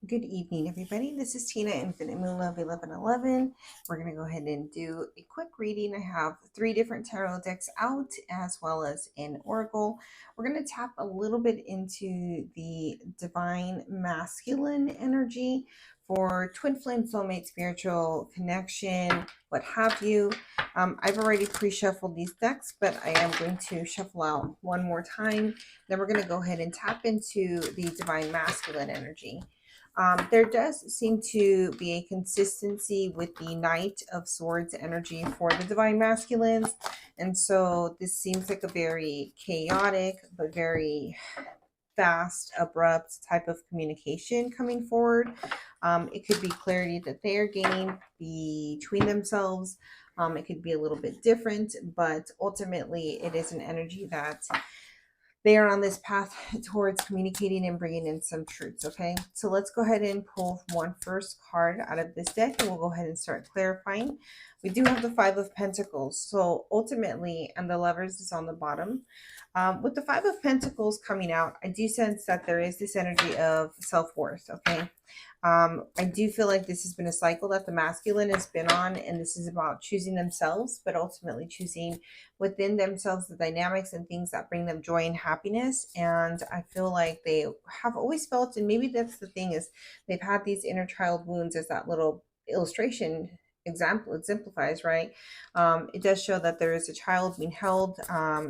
Good evening, everybody. This is Tina, Infinite Moon Love 1111. We're going to go ahead and do a quick reading. I have three different tarot decks out as well as an oracle. We're going to tap a little bit into the divine masculine energy for twin flame, soulmate, spiritual connection, what have you. I've already pre-shuffled these decks, but I am going to shuffle out one more time. Then we're going to go ahead and tap into the divine masculine energy. There does seem to be a consistency with the Knight of Swords energy for the Divine Masculines. And so this seems like a very chaotic, but very fast, abrupt type of communication coming forward. It could be clarity that they are gaining between themselves. It could be a little bit different, but ultimately it is an energy that they are on this path towards communicating and bringing in some truths. Okay, so let's go ahead and pull one first card out of this deck and we'll go ahead and start clarifying. We do have the Five of Pentacles, so ultimately, and the Lovers is on the bottom. With the Five of Pentacles coming out, I do sense that there is this energy of self-worth. Okay, I do feel like this has been a cycle that the masculine has been on, and this is about choosing themselves, but ultimately choosing within themselves the dynamics and things that bring them joy and happiness. And I feel like they have always felt, and maybe that's the thing, is they've had these inner child wounds, as that little illustration example exemplifies, right? It does show that there is a child being held.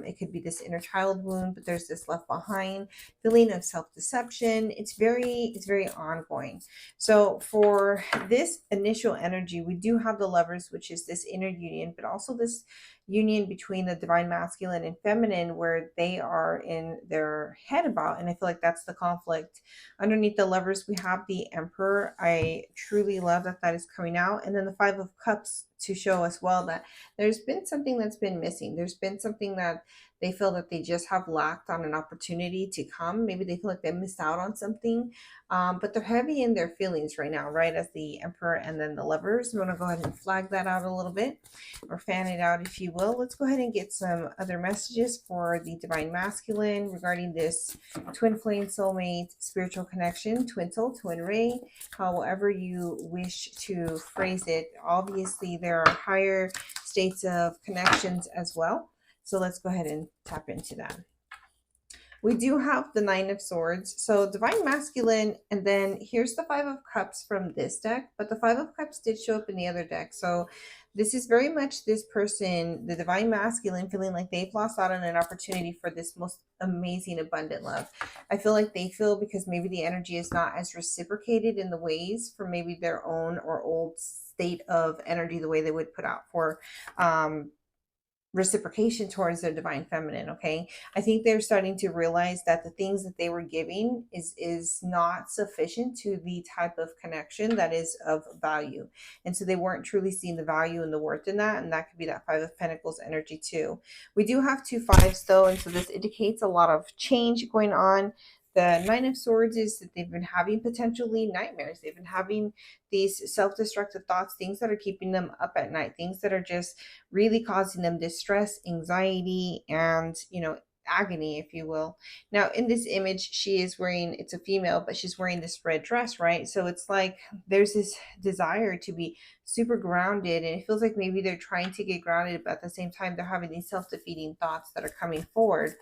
It could be this inner child wound, but there's this left behind feeling of self-deception. It's very ongoing. So for this initial energy, we do have the Lovers, which is this inner union, but also this union between the divine masculine and feminine, where they are in their head about. And I feel like that's the conflict. Underneath the Lovers, we have the Emperor. I truly love that that is coming out. And then the Five of Cups to show as well that there's been something that's been missing. There's been something that they feel that they just have lacked on an opportunity to come. Maybe they feel like they missed out on something, but they're heavy in their feelings right now, right? As the Emperor and then the Lovers. I'm going to go ahead and flag that out a little bit, or fan it out, if you will. Let's go ahead and get some other messages for the Divine Masculine regarding this twin flame, soulmate, spiritual connection, twin soul, twin ray, however you wish to phrase it. Obviously, there are higher states of connections as well. So let's go ahead and tap into that. We do have the Nine of Swords, so Divine Masculine, and then here's the Five of Cups from this deck, but the Five of Cups did show up in the other deck. So this is very much this person, the Divine Masculine, feeling like they've lost out on an opportunity for this most amazing, abundant love. I feel like they feel, because maybe the energy is not as reciprocated in the ways for maybe their own or old state of energy, the way they would put out for reciprocation towards their divine feminine. Okay, I think they're starting to realize that the things that they were giving is not sufficient to the type of connection that is of value, and so they weren't truly seeing the value and the worth in that. And that could be that Five of Pentacles energy too. We do have two fives though, and so this indicates a lot of change going on. The Nine of Swords is that they've been having potentially nightmares. They've been having these self-destructive thoughts, things that are keeping them up at night, things that are just really causing them distress, anxiety, and, agony, if you will. Now, in this image, she is wearing, it's a female, but she's wearing this red dress, right? So it's like there's this desire to be super grounded, and it feels like maybe they're trying to get grounded, but at the same time, they're having these self-defeating thoughts that are coming forward.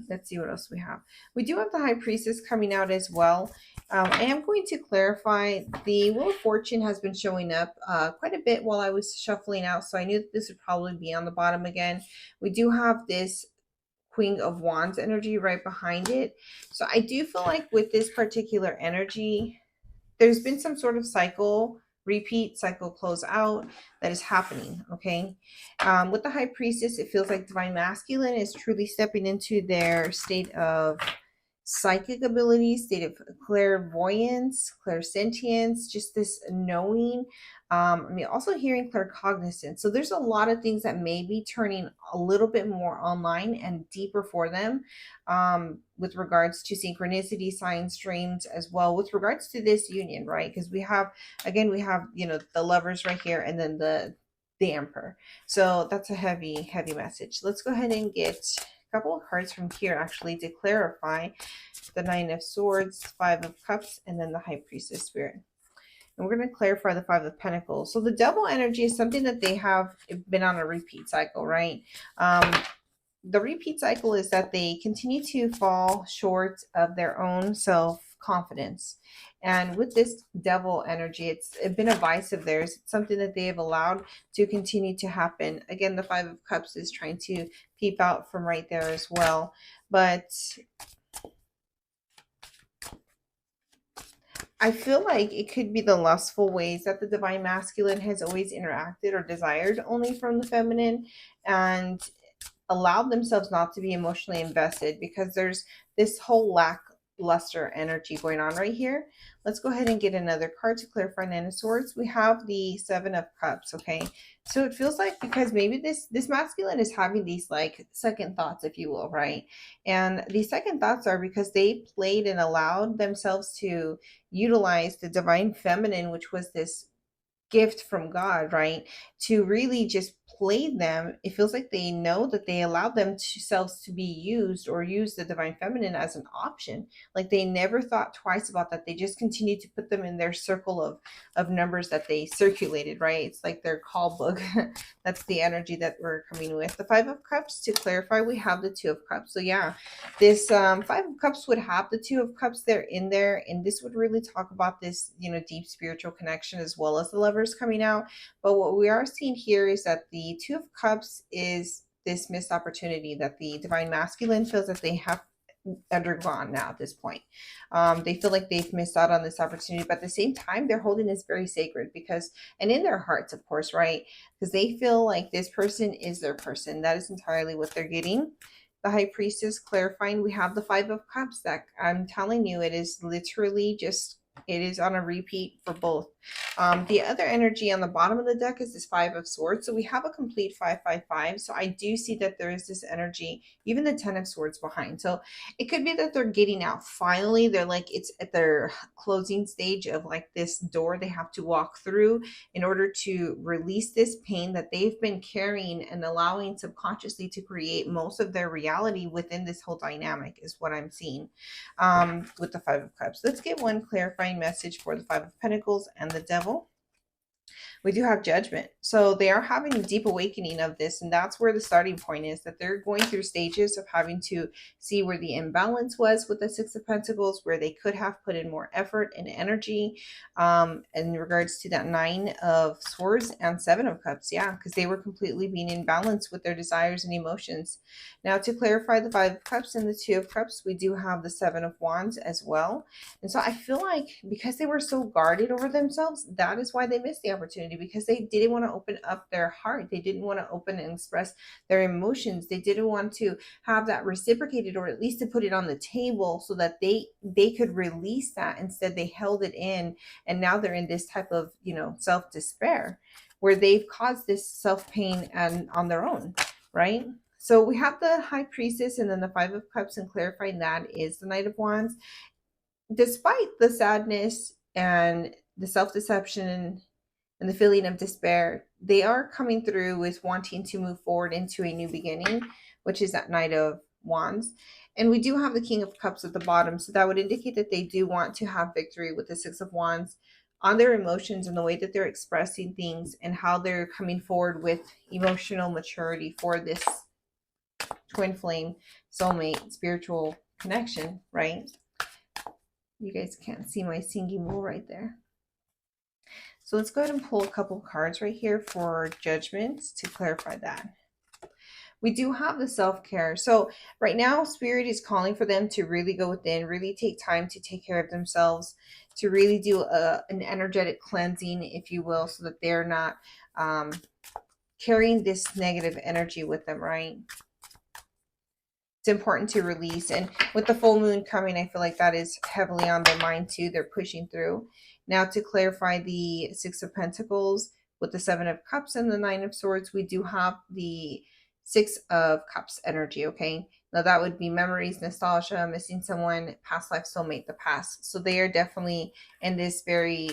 Let's see what else we have. We do have the High Priestess coming out as well. I am going to clarify, the Wheel of Fortune has been showing up quite a bit while I was shuffling out, so I knew that this would probably be on the bottom again. We do have this Queen of Wands energy right behind it. So I do feel like with this particular energy, there's been some sort of cycle, repeat cycle, close out that is happening. Okay, with the High Priestess, it feels like Divine Masculine is truly stepping into their state of psychic ability, state of clairvoyance, clairsentience, just this knowing. Also hearing claircognizance. So there's a lot of things that may be turning a little bit more online and deeper for them, with regards to synchronicity, signs, dreams, as well, with regards to this union, right? Because we have, again, the Lovers right here, and then the Emperor. So that's a heavy message. Let's go ahead and get couple of cards from here actually to clarify the Nine of Swords, Five of Cups, and then the High Priestess spirit. And we're going to clarify the Five of Pentacles. So the Devil energy is something that they have been on a repeat cycle, right? The repeat cycle is that they continue to fall short of their own self-confidence. And with this Devil energy, it's been a vice of theirs. It's something that they have allowed to continue to happen. Again, the Five of Cups is trying to peep out from right there as well. But I feel like it could be the lustful ways that the Divine Masculine has always interacted or desired only from the feminine, and allowed themselves not to be emotionally invested because there's this whole lackluster energy going on right here. Let's go ahead and get another card to clarify Nine of Swords. We have the Seven of Cups, okay? So it feels like because maybe this masculine is having these like second thoughts, if you will, right? And these second thoughts are because they played and allowed themselves to utilize the Divine Feminine, which was this gift from God, right? To really just play them. It feels like they know that they allowed themselves to be used or use the Divine Feminine as an option. Like they never thought twice about that. They just continued to put them in their circle of numbers that they circulated, right? It's like their call book. That's the energy that we're coming with. The Five of Cups, to clarify, we have the Two of Cups. So yeah, this Five of Cups would have the Two of Cups there in there, and this would really talk about this, you know, deep spiritual connection as well as the Lovers coming out. But what we are seeing here is that the Two of Cups is this missed opportunity that the Divine Masculine feels that they have undergone now at this point. They feel like they've missed out on this opportunity, but at the same time, they're holding this very sacred because, and in their hearts, of course, right? Because they feel like this person is their person. That is entirely what they're getting. The High Priestess clarifying, we have the Five of Cups that I'm telling you, it is literally just, it is on a repeat for both. The other energy on the bottom of the deck is this Five of Swords. So we have a complete 555. So I do see that there is this energy, even the Ten of Swords behind. So it could be that they're getting out. Finally, they're like, it's at their closing stage of like this door they have to walk through in order to release this pain that they've been carrying and allowing subconsciously to create most of their reality within this whole dynamic is what I'm seeing with the Five of Cups. Let's get one clarifying message for the Five of Pentacles and the Devil. We do have Judgment. So they are having a deep awakening of this, and that's where the starting point is, that they're going through stages of having to see where the imbalance was with the Six of Pentacles, where they could have put in more effort and energy in regards to that Nine of Swords and Seven of Cups. Yeah, because they were completely being in balance with their desires and emotions. Now, to clarify the Five of Cups and the Two of Cups, we do have the Seven of Wands as well. And so I feel like because they were so guarded over themselves, that is why they missed the opportunity, because they didn't want to open up their heart. They didn't want to open and express their emotions. They didn't want to have that reciprocated, or at least to put it on the table so that they could release that. Instead, they held it in, and now they're in this type of, you know, self-despair where they've caused this self-pain and on their own, right? So we have the High Priestess and then the Five of Cups, and clarifying that is the Knight of Wands. Despite the sadness and the self-deception and the feeling of despair, they are coming through with wanting to move forward into a new beginning, which is that Knight of Wands. And we do have the King of Cups at the bottom, so that would indicate that they do want to have victory with the Six of Wands on their emotions and the way that they're expressing things and how they're coming forward with emotional maturity for this twin flame soulmate spiritual connection, right? You guys can't see my singing bowl right there. So let's go ahead and pull a couple of cards right here for Judgment to clarify that. We do have the self-care. So right now, Spirit is calling for them to really go within, really take time to take care of themselves, to really do an energetic cleansing, if you will, so that they're not carrying this negative energy with them, right? It's important to release. And with the full moon coming, I feel like that is heavily on their mind too. They're pushing through. Now, to clarify the Six of Pentacles with the Seven of Cups and the Nine of Swords, we do have the Six of Cups energy, okay? Now, that would be memories, nostalgia, missing someone, past life soulmate, the past. So they are definitely in this very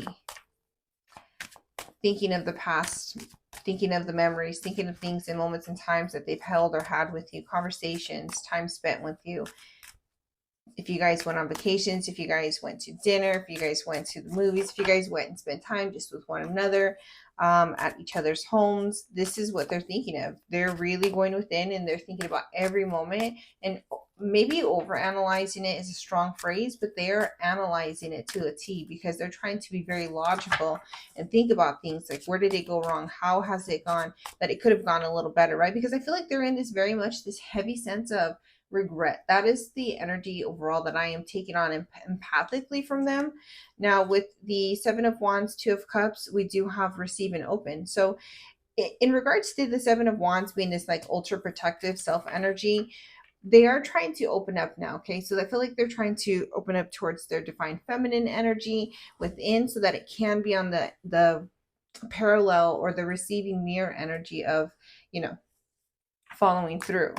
thinking of the past thinking of the memories, thinking of things and moments and times that they've held or had with you, conversations, time spent with you. If you guys went on vacations, if you guys went to dinner, if you guys went to the movies, if you guys went and spent time just with one another, at each other's homes, this is what they're thinking of. They're really going within and they're thinking about every moment, and maybe overanalyzing it is a strong phrase, but they're analyzing it to a T because they're trying to be very logical and think about things like, where did it go wrong? How has it gone? That it could have gone a little better, right? Because I feel like they're in this very much this heavy sense of regret. That is the energy overall that I am taking on empathically from them. Now, with the Seven of Wands, Two of Cups, we do have receive and open. So, in regards to the Seven of Wands being this like ultra protective self energy, they are trying to open up now. Okay, so I feel like they're trying to open up towards their divine feminine energy within, so that it can be on the parallel or the receiving mirror energy of, you know, following through,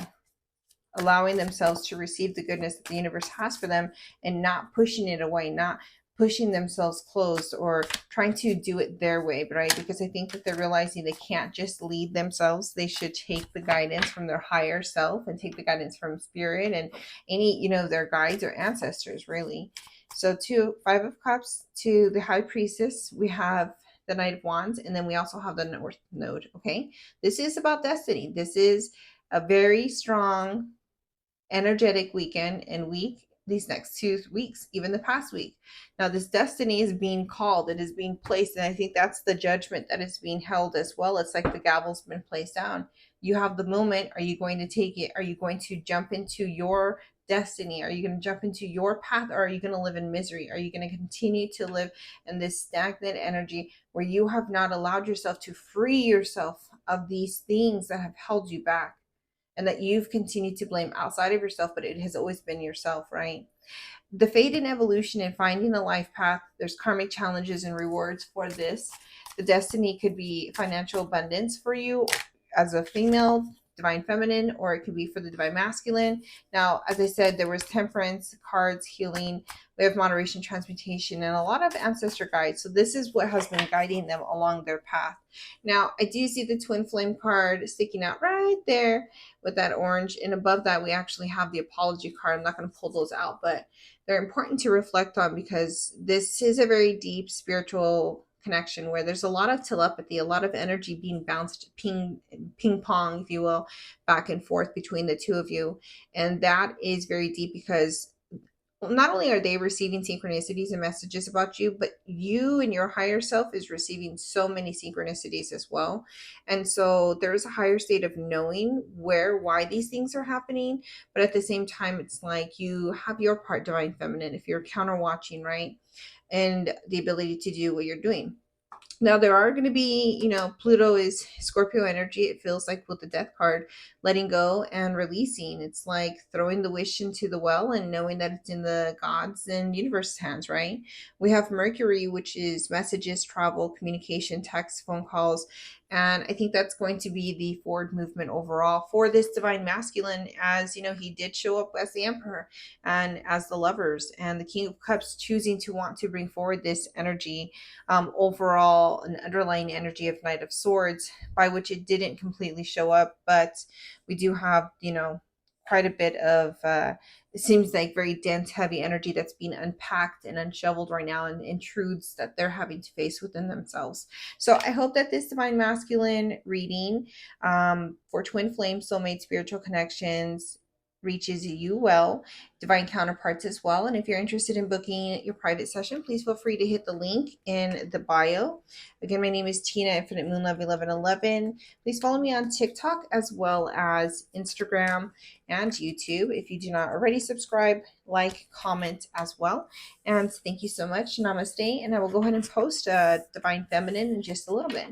allowing themselves to receive the goodness that the universe has for them and not pushing it away, not pushing themselves closed or trying to do it their way, right? Because I think that they're realizing they can't just lead themselves. They should take the guidance from their higher self and take the guidance from spirit and any, you know, their guides or ancestors, really. So to Five of Cups, to the High Priestess, we have the Knight of Wands, and then we also have the North Node. Okay, this is about destiny. This is a very strong energetic weekend and week, these next 2 weeks, even the past week. Now, this destiny is being called, it is being placed, and I think that's the judgment that is being held as well. It's like the gavel's been placed down. You have the moment. Are you going to take it? Are you going to jump into your destiny? Are you going to jump into your path, or are you going to live in misery? Are you going to continue to live in this stagnant energy where you have not allowed yourself to free yourself of these things that have held you back, and that you've continued to blame outside of yourself, but it has always been yourself, right? The fate and evolution and finding a life path, there's karmic challenges and rewards for this. The destiny could be financial abundance for you as a female, divine feminine, or it could be for the divine masculine. Now, as I said, there was temperance cards, healing, we have moderation, transmutation, and a lot of ancestor guides. So this is what has been guiding them along their path. Now, I do see the twin flame card sticking out right there with that orange, and above that we actually have the apology card. I'm not going to pull those out, but they're important to reflect on because this is a very deep spiritual connection where there's a lot of telepathy, a lot of energy being bounced, ping pong, if you will, back and forth between the two of you. And that is very deep because not only are they receiving synchronicities and messages about you, but you and your higher self is receiving so many synchronicities as well. And so there's a higher state of knowing why these things are happening. But at the same time, it's like you have your part divine feminine if you're counter watching, right? And the ability to do what you're doing. Now, there are going to be, you know, Pluto is Scorpio energy. It feels like with the death card, letting go and releasing. It's like throwing the wish into the well and knowing that it's in the gods and universe's hands, right? We have Mercury, which is messages, travel, communication, text, phone calls. And I think that's going to be the forward movement overall for this divine masculine, as you know, he did show up as the emperor and as the lovers, and the King of Cups choosing to want to bring forward this energy, overall an underlying energy of Knight of Swords, by which it didn't completely show up, but we do have, you know, quite a bit of it seems like very dense, heavy energy that's being unpacked and unshoveled right now, and intrudes that they're having to face within themselves. So I hope that this divine masculine reading, for twin flame, soulmate, spiritual connections, reaches you well, divine counterparts as well. And if you're interested in booking your private session, please feel free to hit the link in the bio. Again, my name is Tina, Infinite Moon Love 1111. Please follow me on TikTok as well as Instagram and YouTube. If you do not already subscribe, like, comment as well. And thank you so much. Namaste. And I will go ahead and post Divine Feminine in just a little bit.